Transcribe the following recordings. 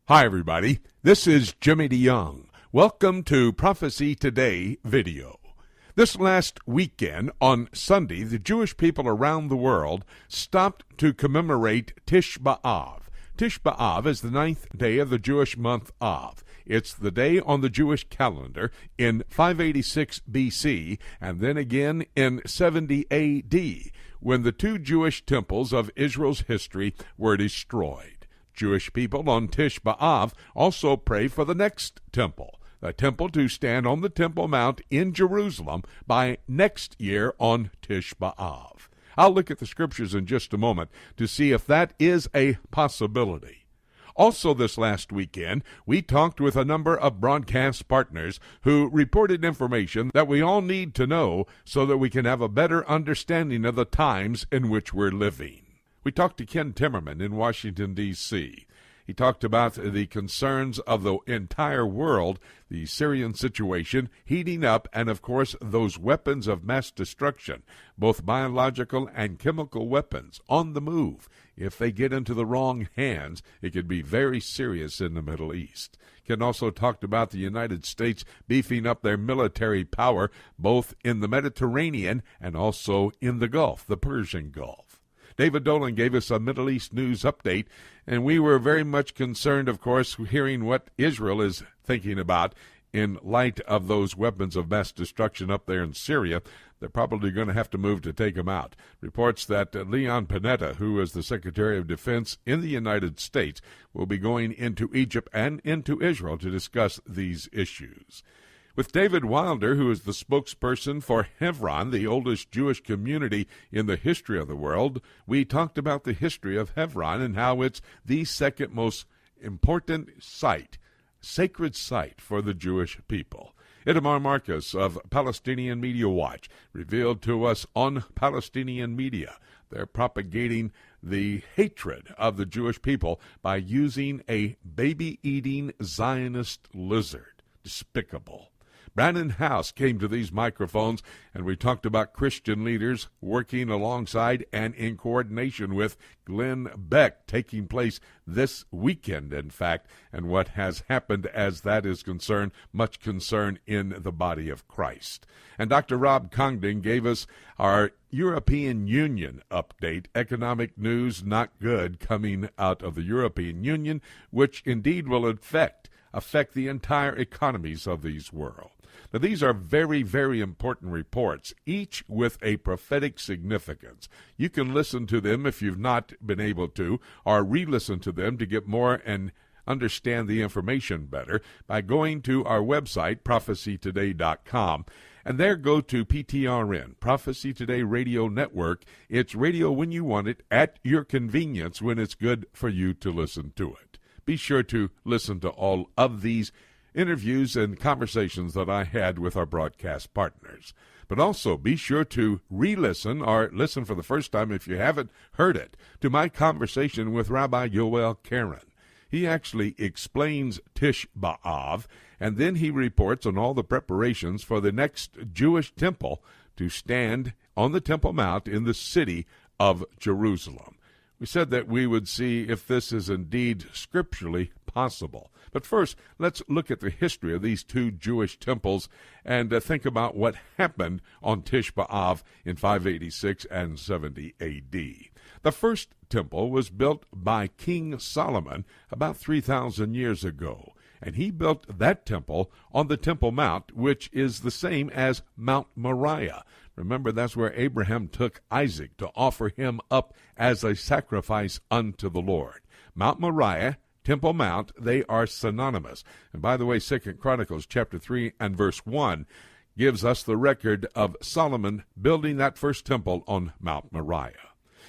Hi, everybody. This is Jimmy DeYoung. Welcome to Prophecy Today video. This last weekend, on Sunday, the Jewish people around the world stopped to commemorate Tisha B'Av. Tisha B'Av is the 9th day of the Jewish month Av. It's the day on the Jewish calendar in 586 BC and then again in 70 AD, when the two Jewish temples of Israel's history were destroyed. Jewish people on Tisha B'Av also pray for the next temple, the temple to stand on the Temple Mount in Jerusalem by next year on Tisha B'Av. I'll look at the scriptures in just a moment to see if that is a possibility. Also this last weekend, we talked with a number of broadcast partners who reported information that we all need to know so that we can have a better understanding of the times in which we're living. We talked to Ken Timmerman in Washington, D.C. He talked about the concerns of the entire world, the Syrian situation heating up, and of course those weapons of mass destruction, both biological and chemical weapons, on the move. If they get into the wrong hands, it could be very serious in the Middle East. Ken also talked about the United States beefing up their military power, both in the Mediterranean and also in the Gulf, the Persian Gulf. David Dolan gave us a Middle East news update, and we were very much concerned, of course, hearing what Israel is thinking about in light of those weapons of mass destruction up there in Syria. They're probably going to have to move to take them out. Reports that Leon Panetta, who is the Secretary of Defense in the United States, will be going into Egypt and into Israel to discuss these issues. With David Wilder, who is the spokesperson for Hebron, the oldest Jewish community in the history of the world, we talked about the history of Hebron and how it's the second most important site, sacred site for the Jewish people. Itamar Marcus of Palestinian Media Watch revealed to us on Palestinian media they're propagating the hatred of the Jewish people by using a baby-eating Zionist lizard. Despicable. Brandon House came to these microphones, and we talked about Christian leaders working alongside and in coordination with Glenn Beck, taking place this weekend, in fact, and what has happened as that is concerned, much concern in the body of Christ. And Dr. Rob Congdon gave us our European Union update, economic news not good coming out of the European Union, which indeed will affect the entire economies of these world. Now, these are very, very important reports, each with a prophetic significance. You can listen to them if you've not been able to, or re-listen to them to get more and understand the information better by going to our website, prophecytoday.com. And there go to PTRN, Prophecy Today Radio Network. It's radio when you want it, at your convenience, when it's good for you to listen to it. Be sure to listen to all of these interviews and conversations that I had with our broadcast partners. But also be sure to re-listen or listen for the first time if you haven't heard it to my conversation with Rabbi Yoel Karen. He actually explains Tisha B'Av, and then he reports on all the preparations for the next Jewish temple to stand on the Temple Mount in the city of Jerusalem. We said that we would see if this is indeed scripturally possible. But first, let's look at the history of these two Jewish temples and think about what happened on Tisha B'Av in 586 and 70 A.D. The first temple was built by King Solomon about 3,000 years ago, and he built that temple on the Temple Mount, which is the same as Mount Moriah. Remember, that's where Abraham took Isaac to offer him up as a sacrifice unto the Lord. Mount Moriah, Temple Mount, they are synonymous. And by the way, 2 Chronicles chapter 3 and verse 1 gives us the record of Solomon building that first temple on Mount Moriah.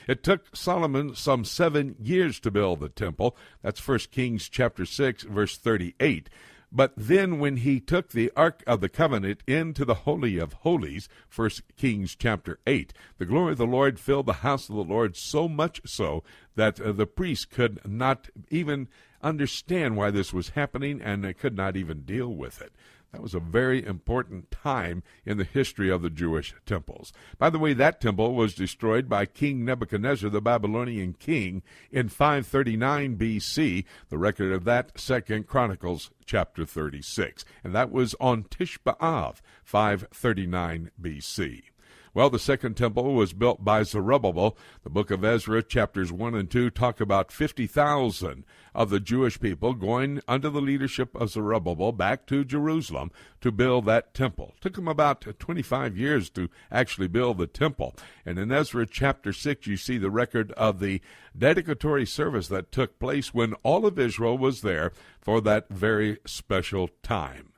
It took Solomon some 7 years to build the temple. That's 1 Kings chapter 6, verse 38. But then when he took the Ark of the Covenant into the Holy of Holies, 1 Kings chapter 8, the glory of the Lord filled the house of the Lord so much so that the priest could not even understand why this was happening, and they could not even deal with it. That was a very important time in the history of the Jewish temples. By the way, that temple was destroyed by King Nebuchadnezzar, the Babylonian king, in 539 B.C. The record of that, 2 Chronicles chapter 36. And that was on Tisha B'Av, 539 B.C. Well, the second temple was built by Zerubbabel. The book of Ezra, chapters 1 and 2, talk about 50,000 of the Jewish people going under the leadership of Zerubbabel back to Jerusalem to build that temple. It took them about 25 years to actually build the temple. And in Ezra chapter 6, you see the record of the dedicatory service that took place when all of Israel was there for that very special time.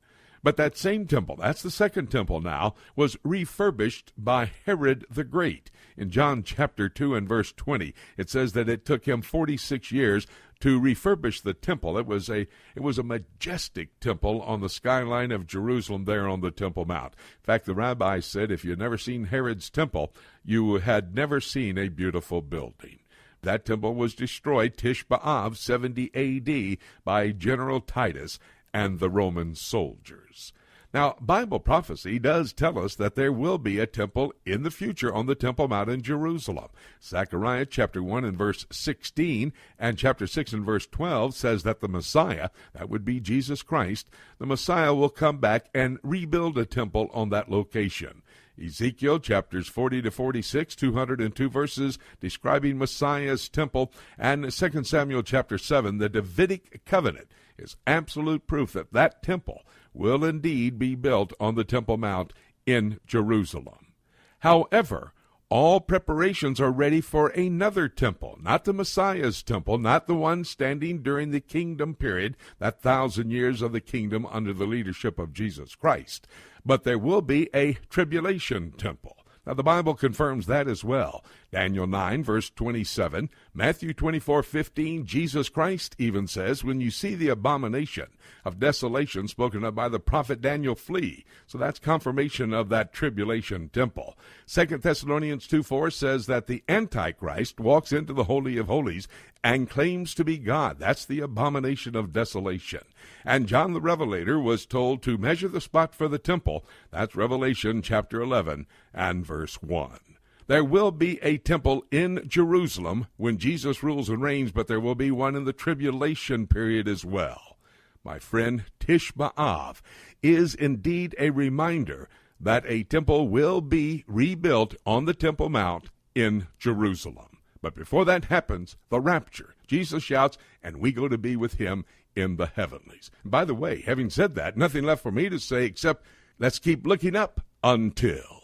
But that same temple, that's the second temple now, was refurbished by Herod the Great. In John chapter 2 and verse 20, it says that it took him 46 years to refurbish the temple. It was a majestic temple on the skyline of Jerusalem there on the Temple Mount. In fact, the rabbi said if you'd never seen Herod's temple, you had never seen a beautiful building. That temple was destroyed, Tisha B'Av, 70 A.D., by General Titus and the Roman soldiers. Now, Bible prophecy does tell us that there will be a temple in the future on the Temple Mount in Jerusalem. Zechariah chapter 1 and verse 16 and chapter 6 and verse 12 says that the Messiah, that would be Jesus Christ, the Messiah will come back and rebuild a temple on that location. Ezekiel chapters 40 to 46, 202 verses describing Messiah's temple, and 2 Samuel chapter 7, the Davidic covenant is absolute proof that that temple will indeed be built on the Temple Mount in Jerusalem. However, all preparations are ready for another temple, not the Messiah's temple, not the one standing during the kingdom period, that 1,000 years of the kingdom under the leadership of Jesus Christ. But there will be a tribulation temple. Now, the Bible confirms that as well. Daniel 9, verse 27, Matthew 24:15, Jesus Christ even says, when you see the abomination of desolation spoken of by the prophet Daniel, flee. So that's confirmation of that tribulation temple. 2 Thessalonians 2:4 says that the Antichrist walks into the Holy of Holies and claims to be God. That's the abomination of desolation. And John the Revelator was told to measure the spot for the temple. That's Revelation chapter 11 and verse 1. There will be a temple in Jerusalem when Jesus rules and reigns, but there will be one in the tribulation period as well. My friend, Tisha B'Av is indeed a reminder that a temple will be rebuilt on the Temple Mount in Jerusalem. But before that happens, the rapture. Jesus shouts, and we go to be with him in the heavenlies. And by the way, having said that, nothing left for me to say except let's keep looking up until